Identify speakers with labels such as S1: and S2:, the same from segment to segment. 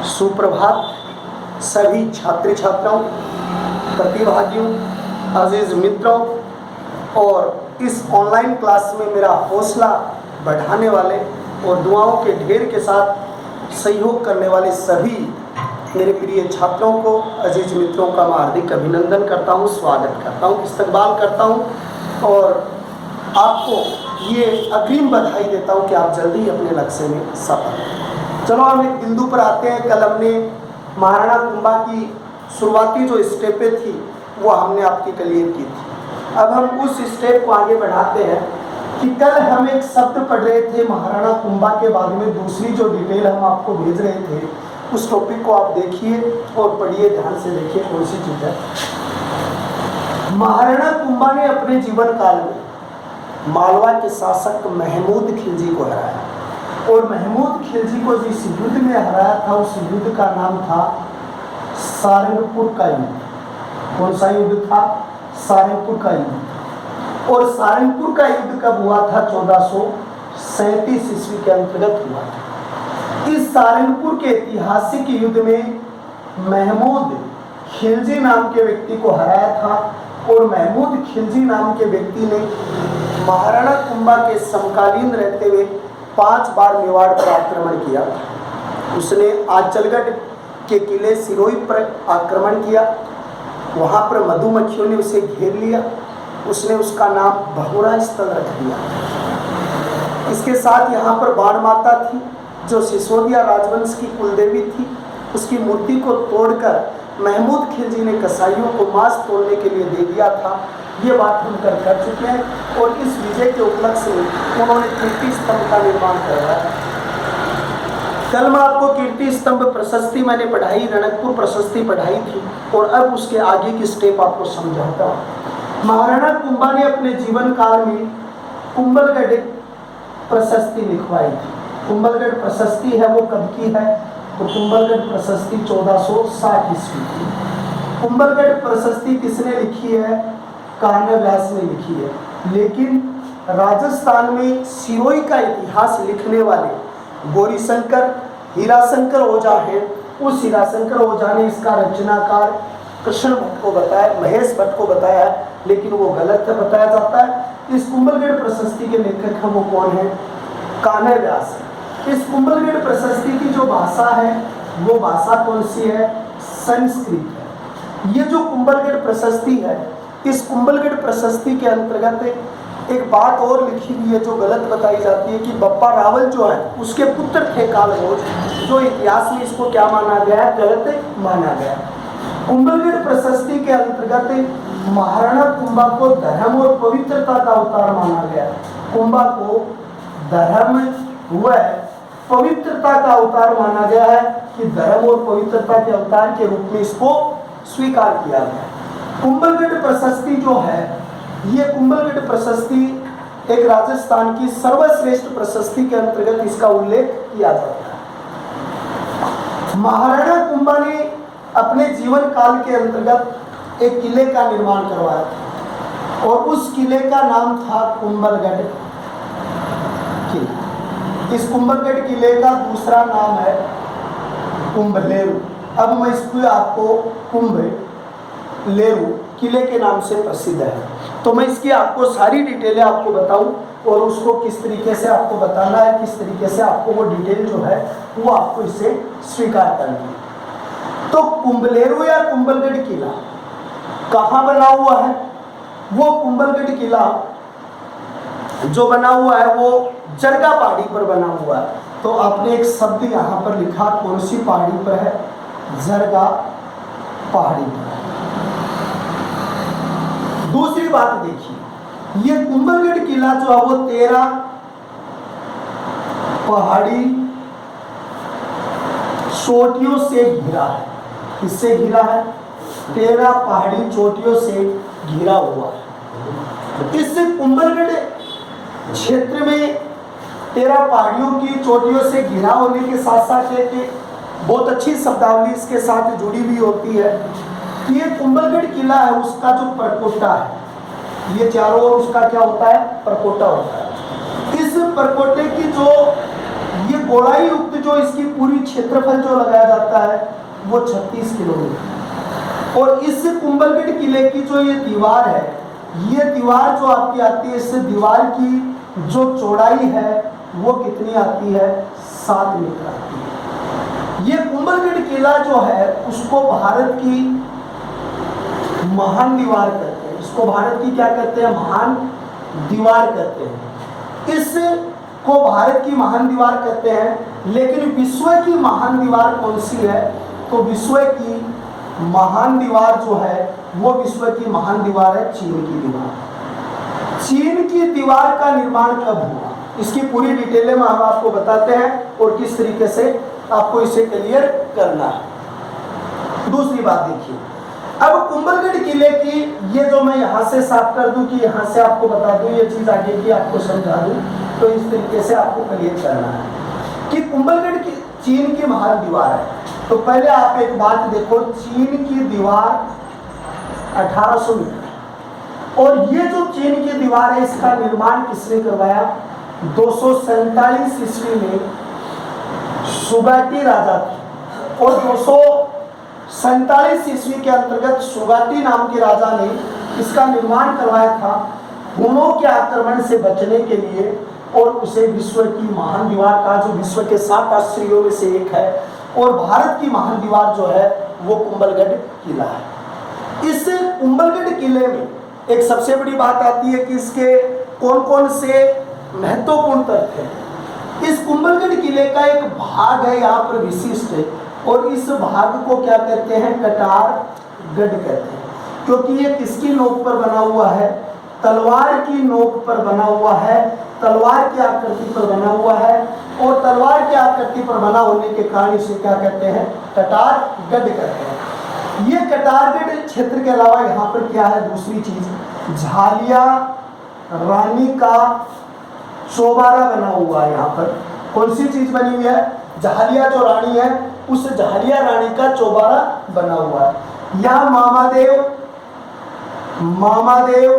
S1: सुप्रभात सभी छात्र छात्राओं, प्रतिभागियों, अजीज मित्रों और इस ऑनलाइन क्लास में मेरा हौसला बढ़ाने वाले और दुआओं के ढेर के साथ सहयोग करने वाले सभी मेरे प्रिय छात्रों को, अजीज मित्रों का मैं हार्दिक अभिनंदन करता हूं, स्वागत करता हूं, इस्तकबाल करता हूं और आपको ये अग्रिम बधाई देता हूं कि आप जल्दी अपने लक्ष्य में सफल। चलो हम एक बिंदु पर आते हैं। कल हमने महाराणा कुंभा की शुरुआती जो स्टेपें थी वो हमने आपकी क्लियर की थी। अब हम उस स्टेप को आगे बढ़ाते हैं कि कल हम एक शब्द पढ़ रहे थे महाराणा कुंभा के बाद में दूसरी जो डिटेल हम आपको भेज रहे थे उस टॉपिक को आप देखिए और पढ़िए, ध्यान से देखिए कौन सी चीज है। महाराणा कुंभा ने अपने जीवन काल में मालवा के शासक महमूद खिलजी को हराया और महमूद खिलजी को जिस युद्ध में हराया था उस युद्ध का नाम था सारंगपुर का युद्ध। कौन सा युद्ध था? सारंगपुर का युद्ध। और सारंगपुर का युद्ध कब हुआ था? 1437 ईस्वी के अंतर्गत हुआ था। इस सारंगपुर के ऐतिहासिक युद्ध में महमूद खिलजी नाम के व्यक्ति को हराया था और महमूद खिलजी नाम के व्यक्ति ने महाराणा कुंभा के समकालीन रहते हुए 5 बार मेवाड़ पर आक्रमण किया। उसने आंचलगढ़ के किले सिरोही पर आक्रमण किया, वहां पर मधुमक्खियों ने उसे घेर लिया, उसने उसका नाम बहुरा स्थल रख दिया। इसके साथ यहाँ पर बाण माता थी जो सिसोदिया राजवंश की कुलदेवी थी, उसकी मूर्ति को तोड़कर महमूद खिलजी ने कसाईयों को मांस तोड़ने के लिए दे दिया था। ये बात हम कर चुके हैं और इस विजय के उपलक्ष्य में उन्होंने कीर्ति स्तंभ का निर्माण करवाया। कल मैं आपको कीर्ति स्तंभ प्रशस्ति मैंने पढ़ाई, रणकपुर प्रशस्ति पढ़ाई थी और अब उसके आगे की स्टेप आपको समझाता हूँ। महाराणा कुंभा ने अपने जीवन काल में कुंभलगढ़ प्रशस्ति लिखवाई थी। कुंभलगढ़ प्रशस्ति है वो कब की है? तो कुंभलगढ़ प्रशस्ति 1460 ईस्वी की। कुंभलगढ़ प्रशस्ति किसने लिखी है? कान्हा व्यास ने लिखी है। लेकिन राजस्थान में सिरोही का इतिहास लिखने वाले गौरीशंकर हीराशंकर ओझा हैं। उस हीराशंकर ओझा ने इसका रचनाकार कृष्ण भट्ट को बताया, महेश भट्ट को बताया, लेकिन वो गलत है बताया जाता है। इस कुंभलगढ़ प्रशस्ति के लेखक हैं वो कौन है? कान्हा व्यास। इस कुंभलगढ़ प्रशस्ति की जो भाषा है वो भाषा कौन सी है? संस्कृत है। ये जो कुंभलगढ़ प्रशस्ति है, इस कुंभलगढ़ प्रशस्ति के अंतर्गत एक बात और लिखी हुई है जो गलत बताई जाती है कि बप्पा रावल जो है उसके पुत्र थे कालभोज, जो इतिहास में इसको क्या माना गया है? गलत माना गया। कुंभलगढ़ प्रशस्ति के अंतर्गत महाराणा कुंभा को धर्म और पवित्रता का अवतार माना गया। कुंभा को धर्म व पवित्रता का अवतार माना गया है कि धर्म और पवित्रता के अवतार के रूप में इसको स्वीकार किया गया। कुंभलगढ़ प्रशस्ति जो है, ये कुंभलगढ़ प्रशस्ति एक राजस्थान की सर्वश्रेष्ठ प्रशस्ति के अंतर्गत इसका उल्लेख किया जाता है। महाराणा कुंभा ने अपने जीवन काल के अंतर्गत एक किले का निर्माण करवाया था और उस किले का नाम था कुंभलगढ़ किला। इस कुंभलगढ़ किले का दूसरा नाम है कुंभलेरू। अब मैं इसको आपको कुंभलेरू किले के नाम से प्रसिद्ध है, तो मैं इसकी आपको सारी डिटेलें आपको बताऊं और उसको किस तरीके से आपको बताना है, किस तरीके से आपको वो डिटेल जो है वो आपको इसे स्वीकार करनी है। तो कुंभलेरू या कुंभलगढ़ किला कहाँ बना हुआ है? वो कुंभलगढ़ किला जो बना हुआ है वो जरगा पहाड़ी पर बना हुआ है। तो आपने एक शब्द यहाँ पर लिखा, कौन सी पहाड़ी पर है? जरगा पहाड़ी पर। दूसरी बात देखिए, ये कुंभलगढ़ किला जो है वो 13 पहाड़ी चोटियों से घिरा है। किससे घिरा है? 13 पहाड़ी चोटियों से घिरा हुआ है। इस कुंभलगढ़ क्षेत्र में 13 पहाड़ियों की चोटियों से घिरा होने के साथ साथ एक बहुत अच्छी शब्दावली इसके साथ जुड़ी हुई होती है कि ये कुंभलगढ़ किला है, उसका जो परकोटा है, ये चारों ओर उसका क्या होता है? परकोटा होता है। इस परकोटे की जो जो इसकी पूरी क्षेत्रफल जो लगाया जाता है वो 36 किलोमीटर। और इस कुंभलगढ़ किले की जो ये दीवार है, ये दीवार जो आपकी आती है, इस दीवार की जो चौड़ाई है वो कितनी आती है? 7 मीटर आती है। ये कुंभलगढ़ किला जो है उसको भारत की महान दीवार कहते हैं। इसको भारत की क्या कहते हैं? महान दीवार कहते हैं। इस को भारत की महान दीवार कहते हैं। लेकिन विश्व की महान दीवार कौन सी है? तो विश्व की महान दीवार जो है वो विश्व की महान दीवार है चीन की दीवार। चीन की दीवार का निर्माण कब हुआ, इसकी पूरी डिटेलें में हम आपको बताते हैं और किस तरीके से आपको इसे क्लियर करना है। दूसरी बात देखिए, अब कुंभलगढ़ किले की ये जो मैं यहाँ से साफ कर दूं कि यहाँ से आपको बता दूं, ये चीज आगे की आपको समझा दूं, तो इस तरीके से आपको क्लियर करना है कि कुंभलगढ़ की चीन की महान दीवार है। तो पहले आप एक बात देखो, चीन की दीवार 1800 मीटर, और ये जो चीन की दीवार है इसका निर्माण किसने करवाया? 247 ईस्वी में सुगाटी राजा थे, और 247 ईस्वी के अंतर्गत सुगाटी नाम के राजा ने इसका निर्माण करवाया था हुनों के आक्रमण से बचने के लिए, और उसे विश्व की महान दीवार का, जो विश्व के 7 आश्चर्यों में से एक है, और भारत की महान दीवार जो है वो कुंभलगढ़ किला है। इस कुंभलगढ़ किले में एक सबसे बड़ी बात आती है कि इसके कौन कौन से महत्वपूर्ण तथ्य हैं। इस कुंभलगढ़ किले का एक भाग है यहाँ पर विशिष्ट है, और इस भाग को क्या कहते हैं? कटारगढ़ कहते हैं, क्योंकि ये किसकी नोक पर बना हुआ है? तलवार की नोक पर बना हुआ है, तलवार की आकृति पर बना हुआ है, और तलवार की आकृति पर बना होने के कारण इसे क्या कहते हैं? कटारगढ़ कहते हैं। ये कटारगढ़ क्षेत्र के अलावा यहाँ पर क्या है? दूसरी चीज, झालिया रानी का चौबारा बना हुआ है। यहाँ पर कौन सी चीज बनी हुई है? झालिया जो रानी है उस झालिया रानी का चौबारा बना हुआ है। यहाँ मामादेव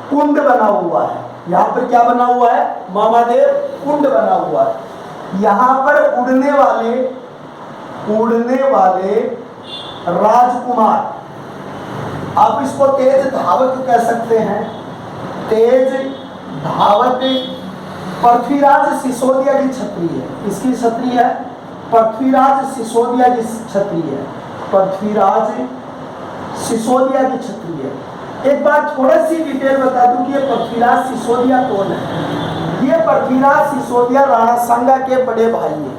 S1: कुंड बना हुआ है। यहाँ पर क्या बना हुआ है? मामादेव कुंड बना हुआ है। यहाँ पर उड़ने वाले राजकुमार, आप इसको तेज धावक कह सकते हैं, तेज धावक पृथ्वीराज सिसोदिया की छत्री है। इसकी छत्री है पृथ्वीराज सिसोदिया की छत्री है, पृथ्वीराज सिसोदिया की छत्री है। एक बात थोड़ा सी डिटेल बता दूं कि ये पृथ्वीराज सिसोदिया कौन है। ये पृथ्वीराज सिसोदिया राणा सांगा के बड़े भाई हैं,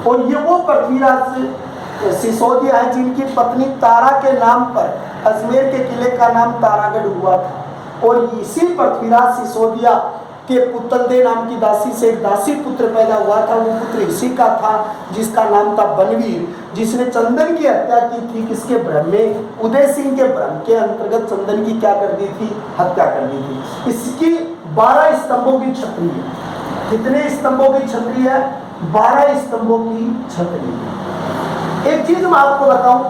S1: और ये वो पृथ्वीराज सिसोदिया है जिनकी पत्नी तारा के नाम पर अजमेर के किले का नाम तारागढ़ हुआ था। और इसी पृथ्वीराज सिसोदिया के पुतलदे नाम की दासी से एक दासी पुत्र पैदा हुआ था। वो पुत्र इसी का था जिसका नाम था बनवीर, जिसने चंदन की हत्या की थी। किसके भ्रम में? उदय सिंह के भ्रम के अंतर्गत चंदन की क्या कर दी थी? हत्या कर दी थी। इसकी 12 स्तंभों की छतरी है। कितने स्तंभों की छतरी है? 12 स्तंभों की छतरी है। एक चीज मैं आपको बताऊं,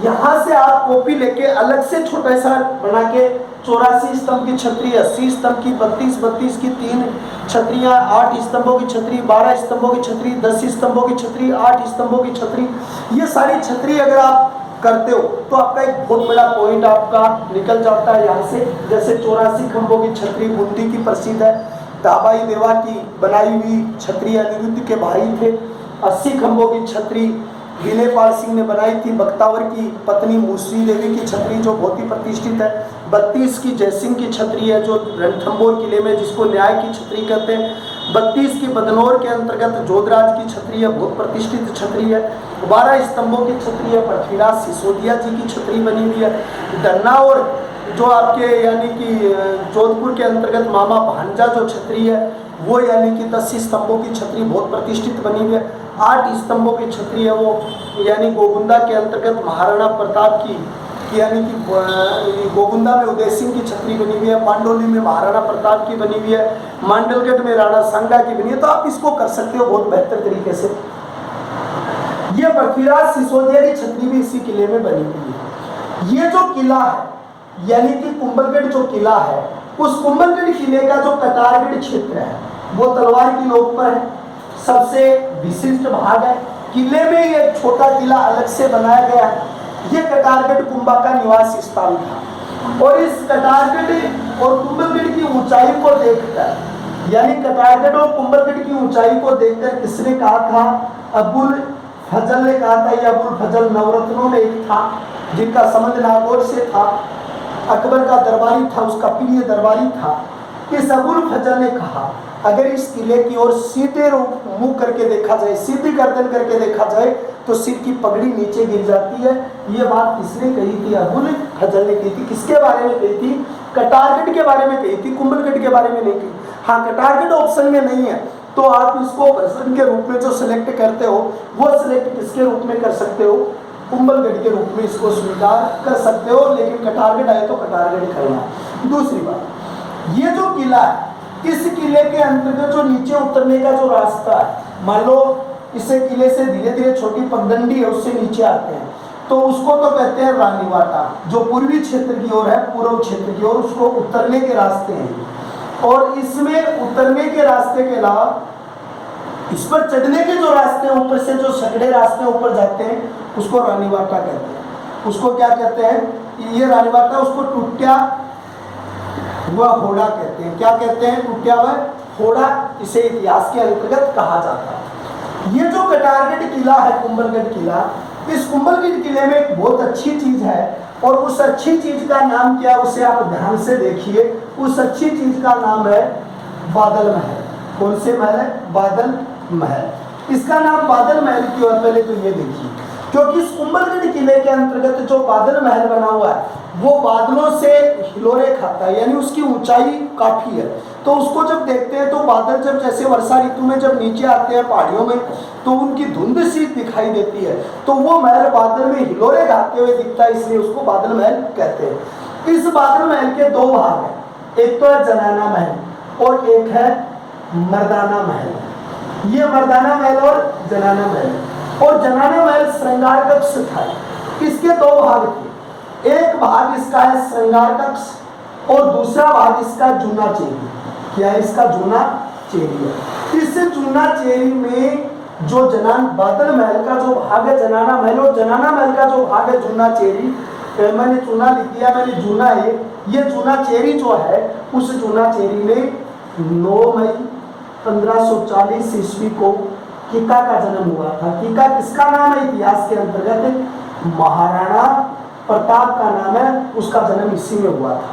S1: यहाँ से आप कॉपी लेके अलग से छोटा सा बना के 84 स्तंभ की छतरी, 80 स्तंभ की, 32 की 3 छतरियाँ, 8 स्तंभों की छतरी, 12 स्तंभों की छतरी, 10 स्तंभों की छतरी, 8 स्तंभों की छतरी, ये सारी छतरी अगर आप करते हो तो आपका एक बहुत बड़ा पॉइंट आपका निकल जाता है यहाँ से। जैसे 84 खंभों की छतरी बूंदी की प्रसिद्ध है, दाबाई देवा की बनाई हुई छतरी अनिरुद्ध के भाई थे। 80 खंभों की छतरी विनयपाल सिंह ने बनाई थी, बख्तावर की पत्नी मूसरी देवी की छतरी जो बहुत ही प्रतिष्ठित है। 32 की जयसिंह की छतरी है जो रणथंभौर किले में, जिसको न्याय की छतरी कहते हैं। 32 की बदनौर के अंतर्गत जोधराज की छतरी है, बहुत प्रतिष्ठित छतरी है। 12 स्तंभों की छतरी है, पृथ्वीराज सिसोदिया जी की छतरी बनी हुई है। धन्ना और जो आपके यानी कि जोधपुर के अंतर्गत मामा भांजा जो छतरी है वो यानी कि 10 स्तंभों की छतरी बहुत प्रतिष्ठित बनी हुई है। 8 स्तंभों की छतरी है वो यानी गोगुंदा के अंतर्गत महाराणा प्रताप की यानी कि गोगुंदा में उदय सिंह की छतरी बनी हुई है, पांडोली में महाराणा प्रताप की बनी हुई है, मांडलगढ़ में राणा सांगा की बनी है। तो आप इसको कर सकते हो बहुत बेहतर तरीके से। ये पृथ्वीराज सिसोदिया की छतरी भी इसी किले में बनी हुई है। ये जो किला है यानी कि कुंभलगढ़ जो किला है, उस कुंभलगढ़ किले का जो कटारगढ़ क्षेत्र है वो तलवार की नोक पर है, सबसे विशिष्ट भाग है। किले में एक छोटा किला अलग से बनाया गया है। ये कटारगढ़ कुंभा का निवास स्थान था और इस कटारगढ़ और कुंभलगढ़ की ऊंचाई को देखकर, यानी कटारगढ़ और कुंभलगढ़ की ऊंचाई को देखकर किसने कहा था? अबुल फजल ने कहा था। यह अबुल फजल नवरत्नों में एक था जिनका संबंध नागौर से था। अकबर का दरबारी था, उसका प्रिय दरबारी था। इस अबुल फजल ने कहा अगर इस किले की ओर सीधे मुंह करके देखा जाए, सीधी गर्दन करके देखा जाए तो सिर की पगड़ी नीचे गिर जाती है। ये बात किसने कही थी? अबुल फजल ने कही थी। किसके बारे में कही थी? कटारगढ़ के बारे में कही थी, कुंभलगढ़ के बारे में नहीं कही। हाँ, कटारगढ़ ऑप्शन में नहीं है तो आप इसको प्रश्न के रूप में जो सिलेक्ट करते हो वो सिलेक्ट किसके रूप में कर सकते हो? कुंभलगढ़ के रूप में इसको स्वीकार कर सकते हो, लेकिन कटारगढ़ आए तो कटारगढ़ करना। दूसरी बात, ये जो किला है, इस किले के अंतर्गत जो नीचे उतरने का जो रास्ता है, मान लो इसे किले से धीरे धीरे छोटी पगडंडी है उससे नीचे आते हैं तो उसको तो कहते हैं रानीवाटा, जो पूर्वी क्षेत्र की ओर है, पूर्व क्षेत्र की ओर, उसको उतरने के रास्ते हैं। और इसमें उतरने के रास्ते के अलावा इस पर चढ़ने के जो रास्ते हैं, ऊपर से जो सकड़े रास्ते ऊपर जाते हैं उसको रानीवाटा कहते हैं। उसको क्या कहते हैं? ये रानीवाटा, उसको टूट्या हुआ होड़ा कहते हैं। क्या कहते हैं? टूट्या हुआ होड़ा, इसे इतिहास के अंतर्गत कहा जाता है। ये जो कटारगढ़ किला है, कुंभलगढ़ किला, इस कुंभलगढ़ किले में एक बहुत अच्छी चीज है और उस अच्छी चीज का नाम क्या, उसे आप ध्यान से देखिए। उस अच्छी चीज का नाम है बादल महल। कौन से महल है? बादल महल। इसका नाम बादल महल क्यों है? पहले तो ये देखिए, क्योंकि इस कुंभलगढ़ किले के अंतर्गत जो बादल महल बना हुआ है वो बादलों से हिलोरे खाता है, यानी उसकी ऊंचाई काफी है। तो उसको जब देखते हैं तो बादल जब जैसे वर्षा ऋतु में जब नीचे आते हैं पहाड़ियों में तो उनकी धुंध सी दिखाई देती है, तो वो महल बादल में हिलोरे खाते हुए दिखता है, इसलिए उसको बादल महल कहते हैं। इस बादल महल के दो भाग हैं, एक तो है जनाना महल और एक है मर्दाना महल। ये मर्दाना महल और जनाना महल। और जनाना महल श्रृंगार कक्ष था। इसके दो भाग थे, एक भाग इसका है श्रृंगार कक्ष और दूसरा भाग इसका जूना चेरी। क्या है? इसका जूना चेरी है। इस जूना चेरी में जो बादल महल का जो भाग है जनाना महल, और जनाना महल का जो भाग है जूना चेरी, मैंने चूना लिख दिया, मैंने जूना है। ये जूना चेरी जो है, उस जूना चेरी में 9 मई 1540 ईस्वी को कीका का जन्म हुआ था। कीका किसका नाम है? इतिहास के अंतर्गत महाराणा प्रताप का नाम है, उसका जन्म इसी में हुआ था।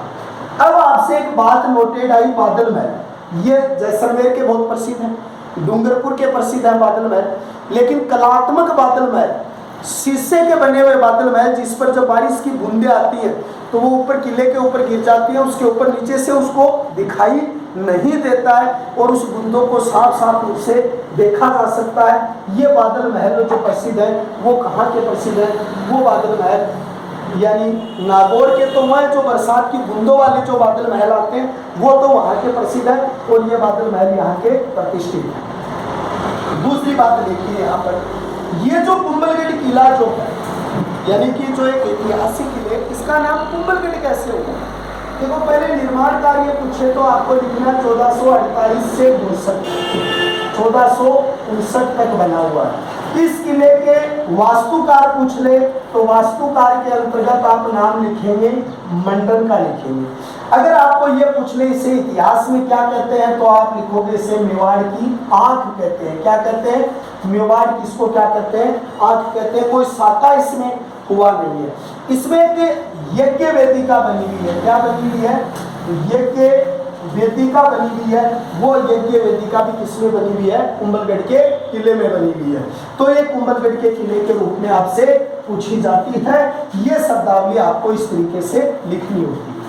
S1: अब आपसे एक बात नोटेड आई, बादल महल ये जैसलमेर के बहुत प्रसिद्ध है, डूंगरपुर के प्रसिद्ध है बादल महल, लेकिन कलात्मक बादल महल, शीशे के बने हुए बादल महल, जिस पर जब बारिश की बूंदें आती हैं तो वो ऊपर किले के ऊपर गिर जाती है, उसके ऊपर नीचे से उसको दिखाई नहीं देता है और उस बूंदों को साफ साफ रूप से देखा जा सकता है। ये बादल महल जो प्रसिद्ध है वो कहाँ के प्रसिद्ध है? वो बादल महल यानी नागौर के तो वह जो बरसात की बूंदों वाले जो बादल महल आते हैं वो तो वहाँ के प्रसिद्ध है और ये बादल महल यहाँ के प्रतिष्ठित है। दूसरी बात देखिए यहाँ पर, ये जो कुंभलगढ़ किला जो है, यानी कि जो एक ऐतिहासिक किले, इसका नाम कुंभलगढ़ कैसे हुआ? देखो, पहले निर्माण कार्य पूछे तो आपको लिखना 1448 से 1459 तक बना हुआ है। इस किले के वास्तुकार पूछ ले तो वास्तुकार के अंतर्गत आप नाम लिखेंगे मंडन का लिखेंगे। अगर आपको ये पूछ ले इसे इतिहास में क्या कहते हैं तो आप लिखोगे इसे मेवाड़ की आंख कहते हैं। क्या कहते हैं? मेवाड़ किसको क्या कहते हैं? आंख कहते हैं। कोई शाखा इसमें हुआ नहीं है। इसमें एक यज्ञ वेदिका बनी हुई है। क्या बनी हुई है? यज्ञ वेदिका बनी हुई है। वो यज्ञ वेदिका भी किसमें बनी हुई है? कुंभलगढ़ के किले में बनी हुई है। तो ये कुंभलगढ़ के किले के रूप में आपसे पूछी जाती है। ये शब्दावली आपको इस तरीके से लिखनी होती है।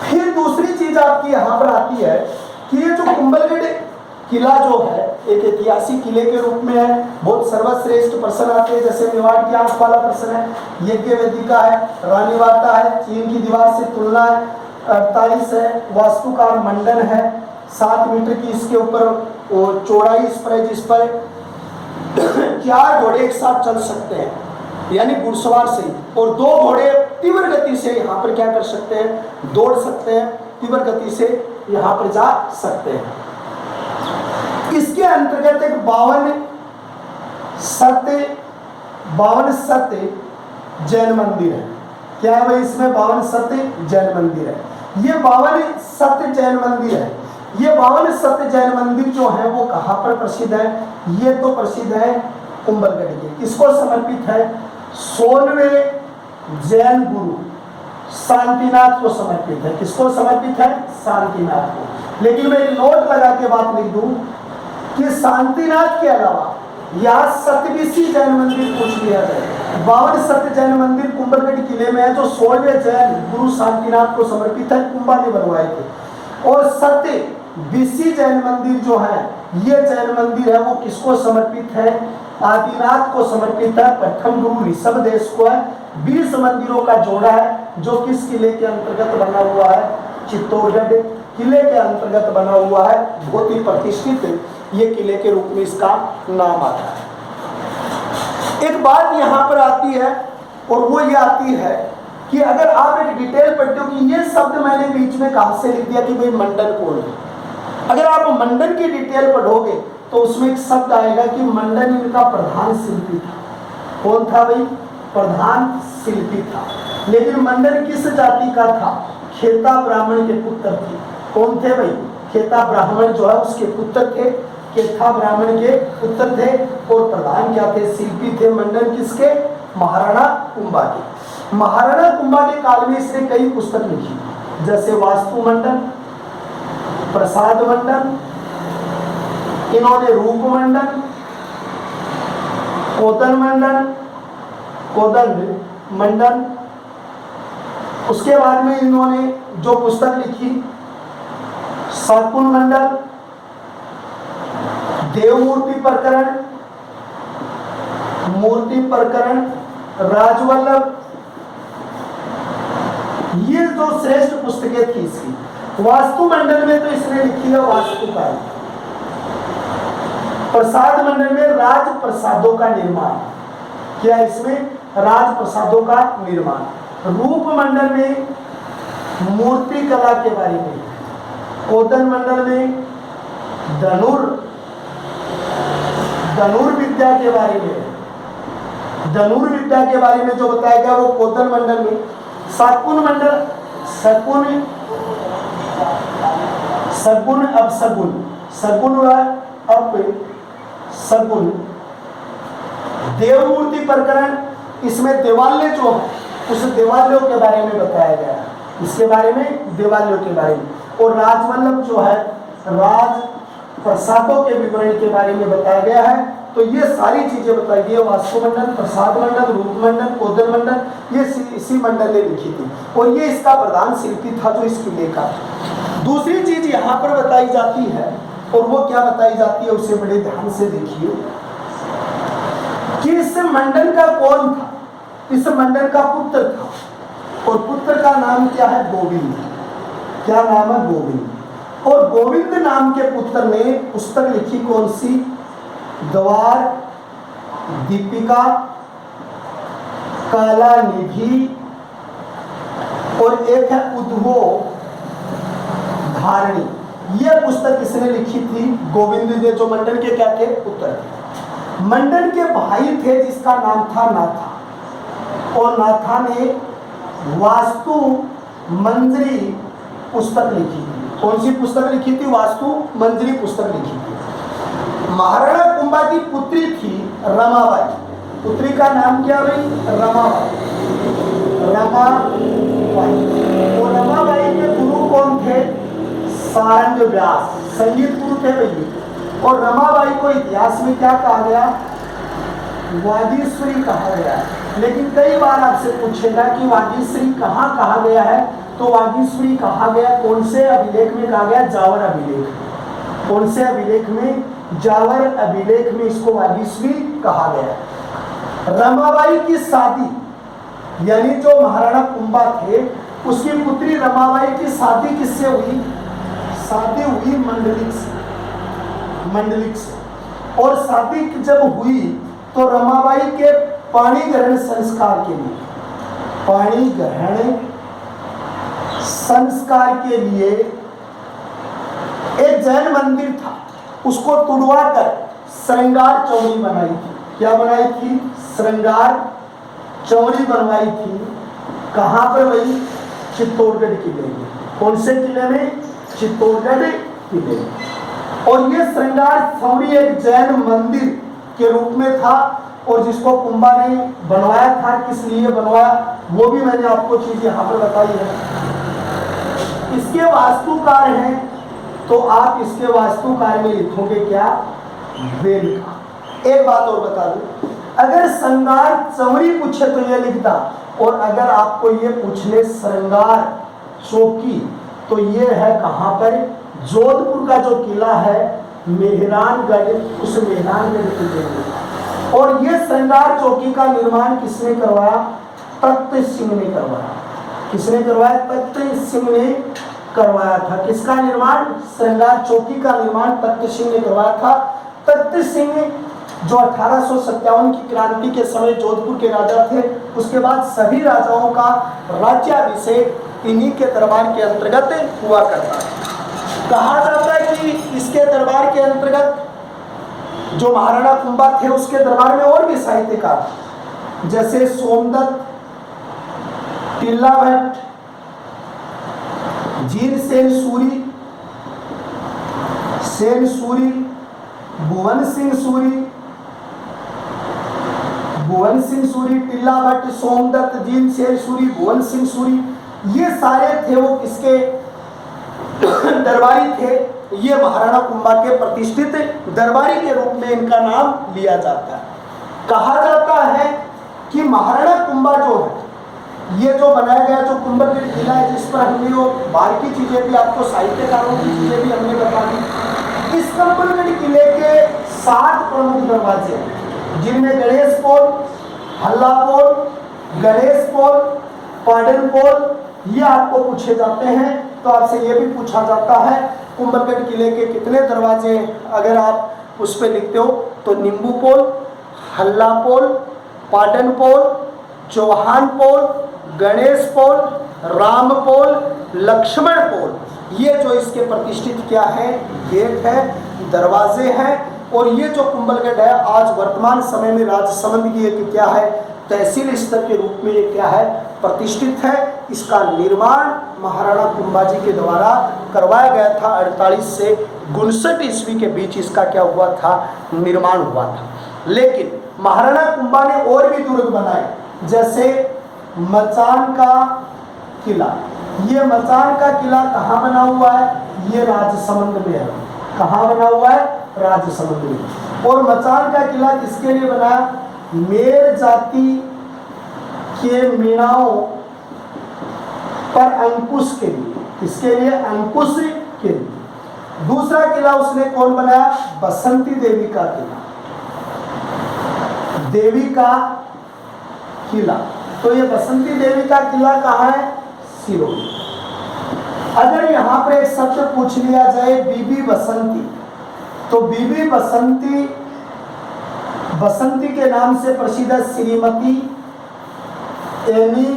S1: फिर दूसरी चीज आपकी यहाँ पर आती है कि ये जो कुंभलगढ़ किला जो है एक ऐतिहासिक किले के रूप में है। बहुत सर्वश्रेष्ठ प्रश्न आते हैं, जैसे मेवाड़ की आंख वाला प्रश्न है, यज्ञ वेदिका है, रानीवाटा है, चीन की दीवार से तुलना है, 48 है, वास्तुकार मंडन है, 7 मीटर की इसके ऊपर चौड़ाई इस पर है, जिस पर 4 घोड़े एक साथ चल सकते हैं, यानी घुड़सवार से, और 2 घोड़े तीव्र गति से यहाँ पर क्या कर सकते हैं? दौड़ सकते हैं, तीव्र गति से यहाँ पर जा सकते हैं। इसके अंतर्गत एक 52 सत्य जैन मंदिर है। क्या है भाई, इसमें 52 सत्य जैन मंदिर है। ये 52 सत्य जैन मंदिर है। ये 52 सत्य जैन मंदिर जो है वो कहाँ पर प्रसिद्ध है? ये तो प्रसिद्ध है कुंभलगढ़ के। इसको समर्पित है 16वें जैन गुरु शांतिनाथ को समर्पित है। किसको समर्पित है? शांतिनाथ को। लेकिन मैं एक नोट लगा के बात लिख दूं कि शांतिनाथ के अलावा यहाँ सतविसी जैन मंदिर पूछ लिया जाए। 52 सत्य जैन मंदिर कुंभलगढ़ किले में है, जो 16वें जैन गुरु शांतिनाथ को समर्पित है, कुंभा ने बनवाए थे। और सत्य विसी जैन मंदिर जो है, ये जैन मंदिर है वो किसको समर्पित है? आदिनाथ को समर्पित है। प्रथम गुरु ऋषभदेव को है। 20 मंदिरों का जोड़ा है, जो किस किले के अंतर्गत बना हुआ है? चित्तौड़गढ़ किले के अंतर्गत बना हुआ है। बहुत ही प्रतिष्ठित ये किले के रूप में इसका नाम आता है। एक बात यहाँ पर आती है, और वो ये आती है कि अगर आप एक डिटेल पढ़ते हो कि ये शब्द मैंने बीच में कहाँ से लिख दिया कि भाई मंडन कौन है। अगर आप मंडन की डिटेल पढ़ोगे तो उसमें एक शब्द आएगा कि मंडन इनका प्रधान शिल्पी था। कौन था भाई? प्रधान शिल्पी था। लेकिन मंडन किस जाति का था? खेता ब्राह्मण के पुत्र थे। कौन थे भाई? खेता ब्राह्मण जो है उसके पुत्र थे। खेता ब्राह्मण के पुत्र थे। और प्रधान क्या थे? शिल्पी थे। मंडन किसके? महाराणा कुंभा के। महाराणा कुंभा के काल में इसने कई पुस्तक लिखी, जैसे वास्तु मंडन, प्रसाद मंडन, इन्होंने रूप मंडन, कोदंड मंडन। उसके बाद में इन्होंने जो पुस्तक लिखी शाकुन मंडल, देवमूर्ति प्रकरण, मूर्ति प्रकरण, राजवल्लभ, ये जो श्रेष्ठ पुस्तकें थी इसकी। वास्तु मंडल में तो इसने लिखी है वास्तुकाल। प्रसाद मंडल में राज प्रसादों का निर्माण। क्या इसमें? राज प्रसादों का निर्माण। रूप मंडल में मूर्ति कला के बारे में। कोदन मंडल में धनुर्विद्या के बारे में। धनुर्विद्या के बारे में जो बताया गया वो कोदन मंडल में। शकुन मंडल, सगुन अपसगुन, सगुन व अपसगुन। देवमूर्ति प्रकरण, इसमें देवालय जो है उस देवालयों के बारे में बताया गया है। इसके बारे में, देवालयों के बारे में। और राजवल्लभ जो है राज प्रसादों के विवरण के बारे में बताया गया है। तो ये सारी चीजें बताई गई है। वास्तु मंडल, प्रसाद मंडल, रूप मंडल, कोदन मंडल, ये इसी मंडल ने लिखी थी। और ये इसका प्रधान शिल्पी था जो इस किले का। दूसरी चीज यहाँ पर बताई जाती है, और वो क्या बताई जाती है उसे बड़े ध्यान से देखिए कि इस मंडल का कौन था? इस मंडल का पुत्र था, और पुत्र का नाम क्या है? गोविंद। क्या नाम है? गोविंद। और गोविंद नाम के पुत्र ने पुस्तक लिखी कौन सी? द्वार दीपिका, काला निधि, और एक है उद्भव धारणी। यह पुस्तक किसने लिखी थी? गोविंद ने, जो मंडन के क्या थे? पुत्र थे। मंडन के भाई थे जिसका नाम था नाथा, और नाथा ने वास्तु मंजरी पुस्तक लिखी थी। कौन सी पुस्तक लिखी थी? वास्तु मंजरी पुस्तक लिखी थी। महाराणा कुंभा की पुत्री थी रमाबाई। पुत्री का नाम क्या भाई? रमाबाई। और रमाबाई के गुरु कौन थे? सारंग व्यास, संगीत गुरु थे भाई। और रमाबाई को इतिहास में क्या कहा गया? वागीश्वरी कहा गया। लेकिन कई बार आपसे पूछेगा कि वागीश्वरी कहाँ कहा गया है, तो वागीश्वरी कहा गया कौन से अभिलेख में कहा गया? जावर अभिलेख। कौन से अभिलेख में? जावर अभिलेख में इसको वागीश्वरी कहा गया। रमाबाई की शादी, यानी जो महाराणा कुंभा थे उसकी पुत्री रमाबाई की शादी किससे हुई? शादी हुई मंडलिक से। और शादी जब हुई तो रमाबाई के पाणी ग्रहण संस्कार के लिए, पाणी ग्रहण संस्कार के लिए एक जैन मंदिर था उसको तुड़वा कर श्रृंगार चौड़ी बनाई थी। क्या बनाई थी? श्रृंगार चौड़ी बनवाई थी। कहाँ पर भाई? चित्तौड़गढ़ किले में। कौन से किले में? चित्तौड़गढ़ किले में। और ये श्रृंगार चौड़ी एक जैन मंदिर के रूप में था, और जिसको कुंभा ने बनवाया था, किस लिए बनवाया वो भी मैंने आपको चीज यहाँ पर बताई है। इसके वास्तुकार हैं, तो आप इसके वास्तुकार में लिखोगे क्या? वेल का। एक बात और बता दूं, अगर श्रृंगार चौड़ी पूछे तो ये लिखता, और अगर आपको ये पूछने श्रृंगार चौकी, तो ये है कहाँ पर? जोधपुर का जो किला है मेहरानगढ़, उस मेहरानगढ़ किले में। और ये श्रृंगार चौकी का निर्माण किसने करवाया? तख्त सिंह ने करवाया। किसने करवाया? तख्त सिंह ने करवाया था। किसका निर्माण? श्रृंगार चौकी का निर्माण तख्त सिंह ने करवाया था। तख्त सिंह जो 1857 की क्रांति के समय जोधपुर के राजा थे, उसके बाद सभी राजाओं का राज्याभिषेक इन्हीं के दरबार के अंतर्गत हुआ करता है। कहा जाता है कि इसके दरबार के अंतर्गत जो महाराणा कुंभा थे, उसके दरबार में और भी साहित्यकार जैसे सोमदत्त, टिल्ला भट्ट, जीर सेन सूरी, भुवन सिंह सूरी, टिल्ला भट्ट, सोमदत्त, जीन सेन सूरी, भुवन सिंह सूरी, ये सारे थे वो किसके दरबारी थे? ये महाराणा कुंभा के प्रतिष्ठित दरबारी के रूप में इनका नाम लिया जाता है। कहा जाता है कि महाराणा कुंभा जो है, ये जो बनाया गया जो कुंभलगढ़ किला है, जिस पर हमने वो बाहर की चीजें भी, आपको साहित्यकारों की चीजें भी हमने बता दी। इस कुंभलगढ़ किले के 7 प्रमुख दरवाजे हैं, जिनमें गणेश पोल, हल्ला पोल, गणेश पोल, पाडन पोल, ये आपको पूछे जाते हैं। तो आपसे ये भी पूछा जाता है कुंभलगढ़ किले के कितने दरवाजे हैं? अगर आप उस पर लिखते हो तो नींबू पोल, हल्ला पोल, पाटन पोल, चौहान पोल, गणेश पोल, राम पोल, लक्ष्मण पोल, ये जो इसके प्रतिष्ठित क्या है? गेट है, दरवाजे हैं। और ये जो कुंभलगढ़ है आज वर्तमान समय में राजसमंद की एक क्या है? तहसील स्तर के रूप में ये क्या है? प्रतिष्ठित है। इसका निर्माण महाराणा कुंभा जी के द्वारा करवाया गया था। 48 से 59 ईस्वी के बीच इसका क्या हुआ था? निर्माण हुआ था। लेकिन महाराणा कुंभा ने और भी दुर्ग बनाए, जैसे मचान का किला। ये मचान का किला कहाँ बना हुआ है? ये राजसमंद में है। कहाँ बना हुआ है? राजसमंद में। और मचान का किला किसके लिए बनाया? मेर जाति के मीणाओं पर अंकुश के लिए। किसके लिए? अंकुश के लिए। दूसरा किला उसने कौन बनाया? बसंती देवी का किला। देवी का किला। तो ये बसंती देवी का किला कहाँ है? सिरोही। अगर यहाँ पर एक शब्द पूछ लिया जाए बीबी बसंती, तो बीबी बसंती के नाम से प्रसिद्ध श्रीमती एनी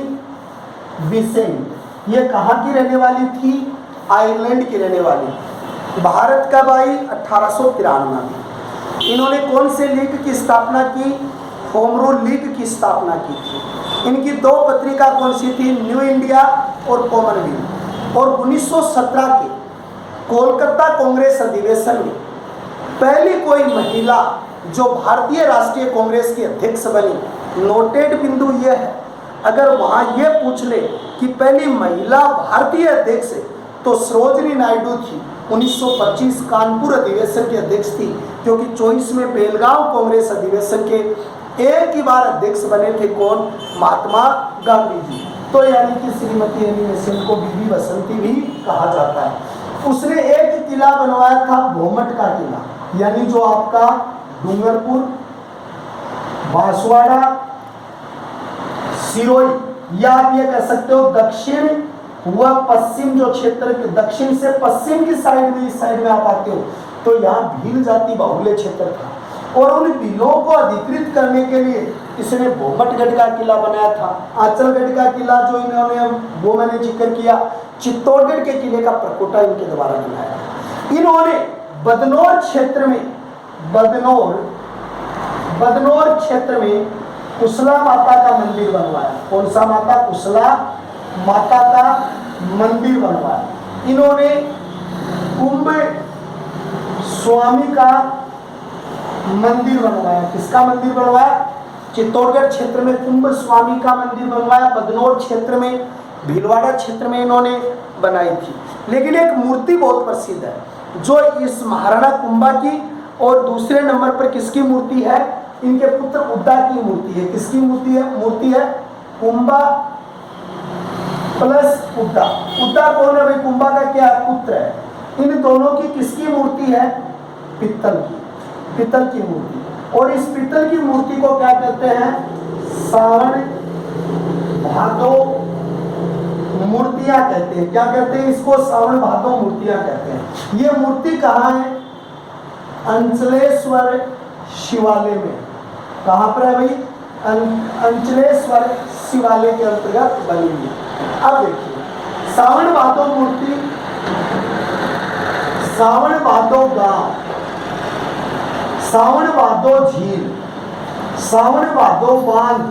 S1: बिसेंट, ये कहाँ की रहने वाली थी? आयरलैंड की रहने वाली। भारत कब आई? 1893 में। इन्होंने कौन से लीग की स्थापना की? होम रूल लीग की स्थापना की थी। इनकी 2 पत्रिका कौन सी थी? न्यू इंडिया और कॉमनवेल्थ। और 1917 के कोलकाता कांग्रेस अधिवेशन में पहली कोई महिला जो भारतीय राष्ट्रीय कांग्रेस की अध्यक्ष बनी। नोटेड बिंदु यह है, अगर वहाँ ये पूछ ले कि पहली महिला भारतीय अध्यक्ष है, तो सरोजिनी नायडू थी। 1925 कानपुर अधिवेशन की अध्यक्ष थी, क्योंकि 24 में बेलगांव कांग्रेस अधिवेशन के एक ही बार अध्यक्ष बने थे। कौन? महात्मा गांधी जी। तो यानी कि श्रीमती एनी बेसेंट को बीबी बसंती भी कहा जाता है। उसने एक किला बनवाया था, भोमट का किला, यानी जो आपका डूंगरपुर, बांसवाड़ा, सिरोही, या आप ये कह सकते हो दक्षिण व पश्चिम जो क्षेत्र के दक्षिण से पश्चिम की साइड में, इस साइड में आप आते हो, तो यहाँ भील जाति बाहुल्य क्षेत्र था। और उन भीलों को अधिकृत करने के लिए इसने भोमटगढ़ का किला बनाया था। आंचलगढ़ का किला जो इन्होंने, वो मैंने जिक्र किया। चित्तौड़गढ़ के किले का प्रकोटा इनके द्वारा बनाया। इन्होंने बदनौर क्षेत्र में बदनौर क्षेत्र में कुशला माता का मंदिर बनवाया। कौन सा माता? कुशला माता का मंदिर बनवाया। इन्होंने कुंभ स्वामी का मंदिर बनवाया। किसका मंदिर बनवाया? चित्तौड़गढ़ क्षेत्र में कुंभ स्वामी का मंदिर बनवाया। बदनौर क्षेत्र में, भीलवाड़ा क्षेत्र में इन्होंने बनाई थी। लेकिन एक मूर्ति बहुत प्रसिद्ध है जो इस महाराणा कुंभा की, और दूसरे नंबर पर किसकी मूर्ति है? इनके पुत्र उद्दा की मूर्ति है। किसकी मूर्ति है? मूर्ति है कुंभा प्लस उद्दा। उद्दा कौन है भाई? कुंभा का क्या पुत्र है। इन दोनों की किसकी मूर्ति है? पित्तल की मूर्ति। और इस पित्तल की मूर्ति को क्या कहते हैं? सावन भादो मूर्तियां कहते हैं। क्या कहते हैं इसको? सावन भादो मूर्तियां कहते हैं। ये मूर्ति कहाँ है? अंचलेश्वर शिवालय में। कहाँ पर है भाई? अंचलेश्वर शिवालय के अंतर्गत बनी हुई है। अब देखिए सावन भादो मूर्ति, सावन भादो गांव, सावन भादो झील, सावन भादो बांध,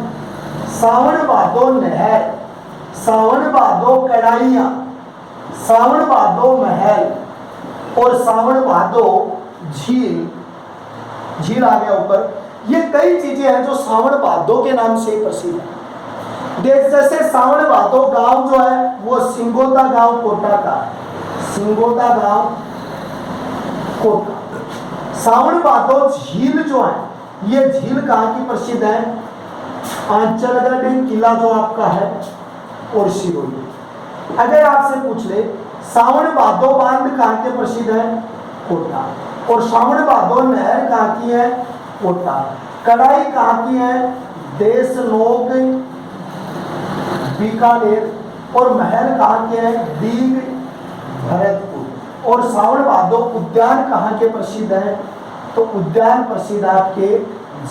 S1: सावन भादो नहर, सावन भादो कड़ाइयाँ, सावन भादो महल और सावन भादो झील आ गया ऊपर। ये कई चीजें हैं जो सावन भादो के नाम से प्रसिद्ध है। जैसे सावन भादो गांव जो है वो सिंगोदा गांव कोटा का है। सिंगोदा गांव कोटा। सावन भादो झील जो है, ये झील कहाँ की प्रसिद्ध है? आंचलगढ़ किला जो आपका है और सिरोही। अगर आपसे पूछ ले सावन भादो बांध कहाँ के प्रसिद्ध है? कोटा। और सावन भादो नहर कहाँ की है? कोटा। कड़ाई कहाँ की है? देशनोक बीकानेर। और महल कहाँ के है? दीघ भरतपुर। और सावन भादो उद्यान कहाँ के प्रसिद्ध है? तो उद्यान प्रसिद्ध है आपके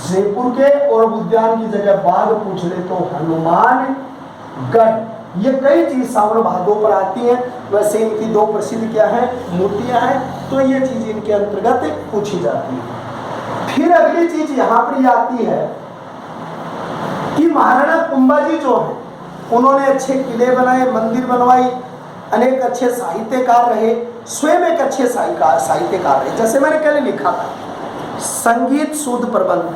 S1: जयपुर के। और उद्यान की जगह बाघ पूछ ले तो हनुमानगढ़। ये कई चीज सावन भादो पर आती हैं। वैसे इनकी दो प्रसिद्ध क्या है? मूर्तियां हैं। तो ये चीज इनके अंतर्गत पूछी जाती है। फिर अगली चीज यहाँ पर ये आती है कि महाराणा कुंभा जी जो है उन्होंने अच्छे किले बनाए, मंदिर बनवाई, अनेक अच्छे साहित्यकार रहे, स्वयं एक अच्छे साहित्यकार रहे। जैसे मैंने कल लिखा था, संगीत शुद्ध प्रबंध,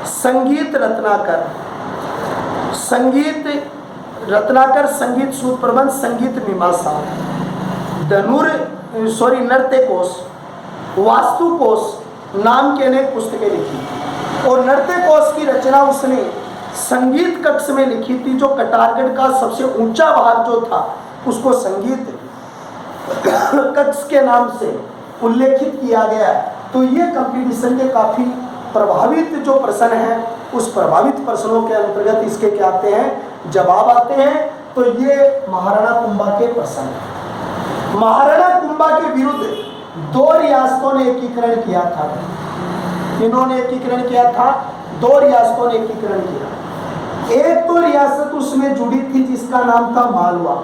S1: संगीत रत्नाकर, संगीत शुद्ध प्रबंध, संगीत मीमांसा, नृत्य कोश, वास्तु कोश नाम के अनेक पुस्तकें लिखी। और नृत्य कोश की रचना उसने संगीत कक्ष में लिखी थी, जो कटारगढ़ का सबसे ऊंचा भाग जो था उसको संगीत कक्ष के नाम से उल्लेखित किया गया है। तो ये कंपटीशन के काफी प्रभावित जो प्रश्न हैं, उस प्रभावित प्रश्नों के अंतर्गत इसके क्या आते हैं? जवाब आते हैं। तो ये महाराणा कुंभा के प्रश्न हैं। महाराणा कुंभा के विरुद्ध दो रियासतों ने एकीकरण किया था। इन्होंने एकीकरण किया था, दो रियासतों ने एकीकरण किया। एक तो रियासत उसमें जुड़ी थी जिसका नाम था मालवा,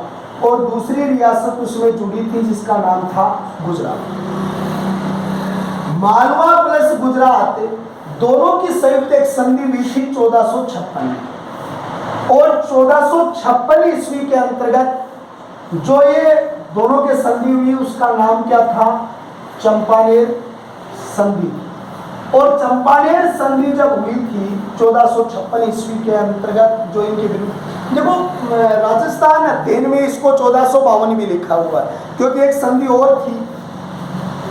S1: और दूसरी रियासत उसमें जुड़ी थी जिसका नाम था गुजरात। मालवा प्लस गुजरात दोनों की संयुक्त एक संधि हुई थी 1456 में। और 1456 ईस्वी के अंतर्गत जो ये दोनों के संधि हुई उसका नाम क्या था? चंपानेर संधि। और चंपानेर संधि जब हुई थी 1456 ईस्वी के अंतर्गत, जो इनके विरुद्ध, देखो राजस्थान अध्ययन में इसको 1452 भी लिखा हुआ है, क्योंकि एक संधि और थी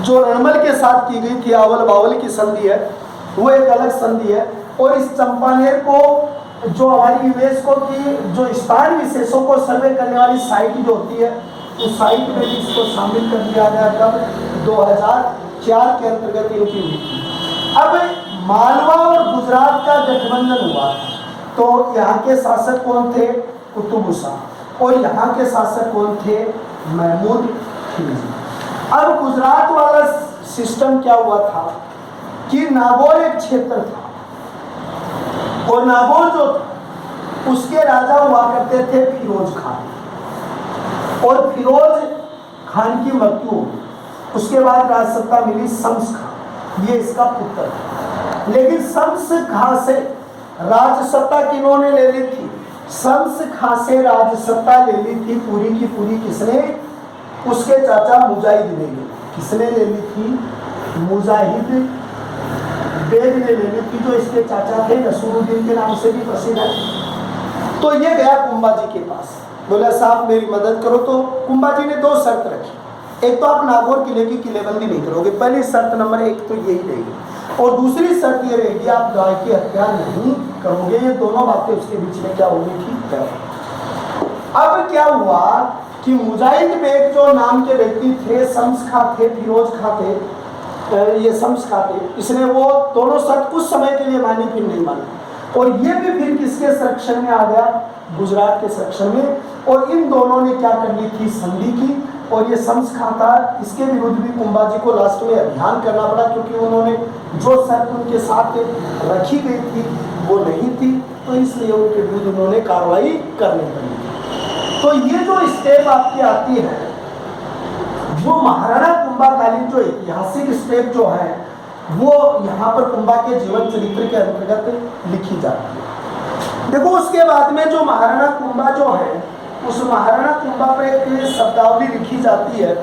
S1: जो रणमल के साथ की गई थी, आवल बावल की संधि है, वो एक अलग संधि है। और इस चंपानेर को जो हमारी यूनेस्को की जो स्थान विशेषों को सर्वे करने वाली साइट जो होती है, उस साइट में भी इसको शामिल कर दिया गया। कब? 2004 के अंतर्गत इनकी हुई थी। अब मालवा और गुजरात का गठबंधन हुआ, तो यहाँ के शासक कौन थे? कुतुब शाह। और यहाँ के शासक कौन थे? महमूद खिलजी। अब गुजरात वाला सिस्टम क्या हुआ था कि नागौर एक क्षेत्र था, और नागौर जो था उसके राजा हुआ करते थे फिरोज खान। और फिरोज खान की मृत्यु हो गई। उसके बाद राजसत्ता मिली शम्स खां, ये इसका पुत्र है। लेकिन शम्स खां से राजसत्ता किन्होंने ले ली थी? शम्स खां से राजसत्ता ले ली थी पूरी की पूरी किसने? उसके चाचा मुजाहिद ने ली। किसने ले ली थी? मुजाहिद बेग ने ले ली थी, जो इसके चाचा थे, नसूरुद्दीन के नाम से भी प्रसिद्ध है। तो ये गया कुंभा जी के पास, बोला साहब मेरी मदद करो। तो कुंभा जी ने दो शर्त रखी। एक तो आप नागौर किले की किलेबंदी नहीं करोगे, पहली शर्त नंबर एक तो यही रहेगी, और दूसरी शर्त ये रहेगी आप गाय की हत्या नहीं करोगे। ये दोनों बातें उसके बीच में क्या होगी? ठीक है। अब क्या हुआ कि मुजाहिद बेग जो नाम के व्यक्ति थे, शम्स खां थे, फिरोज खां थे, ये शम्स खां थे, इसने वो दोनों शर्त कुछ समय के लिए मानी, फिर नहीं मानी। और ये भी फिर किसके संरक्षण में आ गया? गुजरात के संरक्षण में। और इन दोनों ने क्या करनी थी? संधि की। और ये शम्स खां था, इसके विरुद्ध भी कुंभा जी को लास्ट में अभियान करना पड़ा, क्योंकि उन्होंने जो शर्त उनके साथ रखी गई थी वो नहीं थी, तो इसलिए उनके विरुद्ध उन्होंने कार्रवाई करनी पड़ी। तो ये जो स्टेप आपकी आती है, वो महाराणा कुंभा कालीन जो ऐतिहासिक स्टेप जो है, वो यहाँ पर कुंभा के जीवन चरित्र के अंतर्गत लिखी जाती है। देखो उसके बाद में जो महाराणा कुंभा जो है, उस महाराणा कुंभा पर एक शब्दावली लिखी जाती है